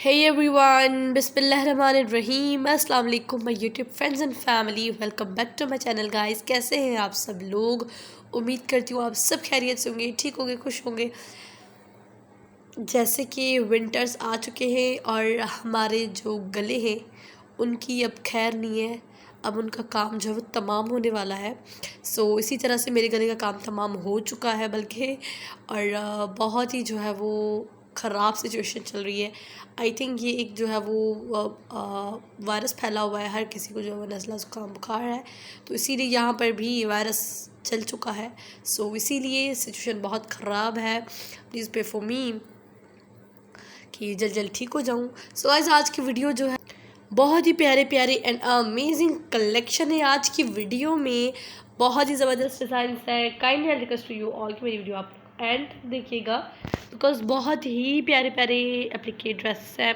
Hey everyone, बिस्मिल्लाहिर्रहमानिर्रहीम, अस्सलाम वालेकुम my YouTube friends and family. Welcome back to my channel guys. कैसे हैं आप सब लोग? उम्मीद करती हूँ आप सब खैरियत से होंगे, ठीक होंगे, खुश होंगे। जैसे कि विंटर्स आ चुके हैं और हमारे जो गले हैं उनकी अब खैर नहीं है। अब उनका काम जो है वो तमाम होने वाला है। इसी तरह से मेरे गले का काम तमाम हो चुका है बल्कि, और बहुत ही जो है वो ख़राब सिचुएशन चल रही है। आई थिंक ये एक जो है वो वायरस फैला हुआ है, हर किसी को जो है वो नज़ला ज़ुकाम बुखार है, तो इसीलिए यहाँ पर भी वायरस चल चुका है। इसीलिए सिचुएशन बहुत ख़राब है। प्लीज़ पे फॉर मी कि जल्द जल्द ठीक हो जाऊँ। गाइस, आज की वीडियो जो है बहुत ही प्यारे प्यारे एंड अमेजिंग कलेक्शन है। आज की वीडियो में बहुत ही ज़बरदस्त डिज़ाइंस है। Kindly request to you all कि मेरी वीडियो आप एंड देखिएगा, बिकॉज बहुत ही प्यारे प्यारे एप्लीके ड्रेस है।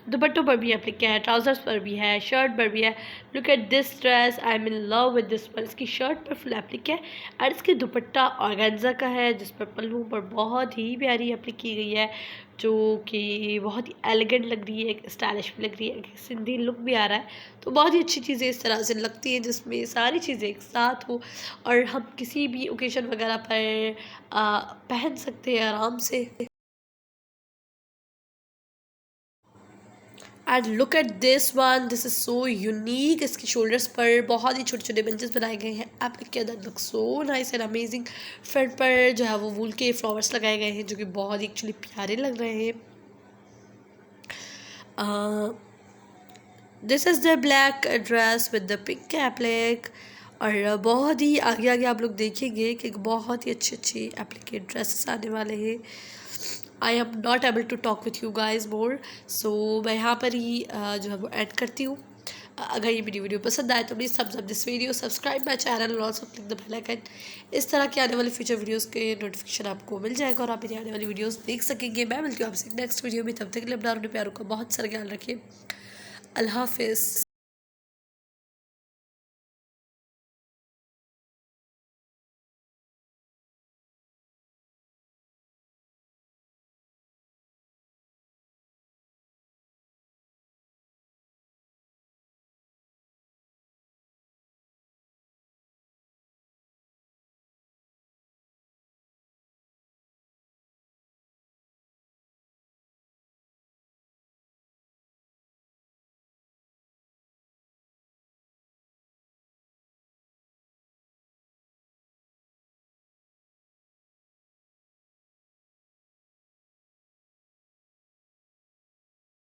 दुपट्टों पर भी एप्लीके है, ट्राउजर्स पर भी है, शर्ट पर भी है। Look at this dress, I am in love with this one. इसकी शर्ट पर फुल एप्लिक है और इसकी दुपट्टा ऑर्गेन्जा का है, जिस पर पल्लू पर बहुत ही प्यारी एप्लिक की गई है, जो कि बहुत ही एलिगेंट लग रही है, स्टाइलिश भी लग रही है, सिंधी लुक भी आ रहा है। तो बहुत ही अच्छी चीज़ें इस तरह से लगती हैं जिसमें सारी चीज़ें एक साथ हो और हम किसी भी ओकेजन वगैरह पर पहन सकते हैं आराम से। And look at this one, this is so unique. इसके शोल्डर्स पर बहुत ही छोटे छोटे बंचेस बनाए गए हैं। एप्लिक के अंदर look so nice and amazing. Front पर जो है वो वूल के फ्लावर्स लगाए गए हैं, जो कि बहुत ही एक्चुअली प्यारे लग रहे हैं। This is the black dress with the pink applique. और बहुत ही आगे आगे आप लोग देखेंगे कि बहुत ही अच्छी अच्छी एप्लीकेट ड्रेसेस आने वाले हैं। I am not able to talk with you guys more, मैं यहाँ पर ही जो है वो एड करती हूँ। अगर ये मेरी वीडियो पसंद आए तो please thumbs up this video, subscribe my channel और also click the bell icon. इस तरह के आने वाले फ्यूचर वीडियोस के नोटिफिकेशन आपको मिल जाएगा और आप मेरी आने वाली वीडियोस देख सकेंगे। मैं मिलती हूँ आपसे नेक्स्ट वीडियो में, तब तक के लिए अपना अपने प्यारों का बहुत सारा ख्याल रखिए। अल्लाह हाफिज़।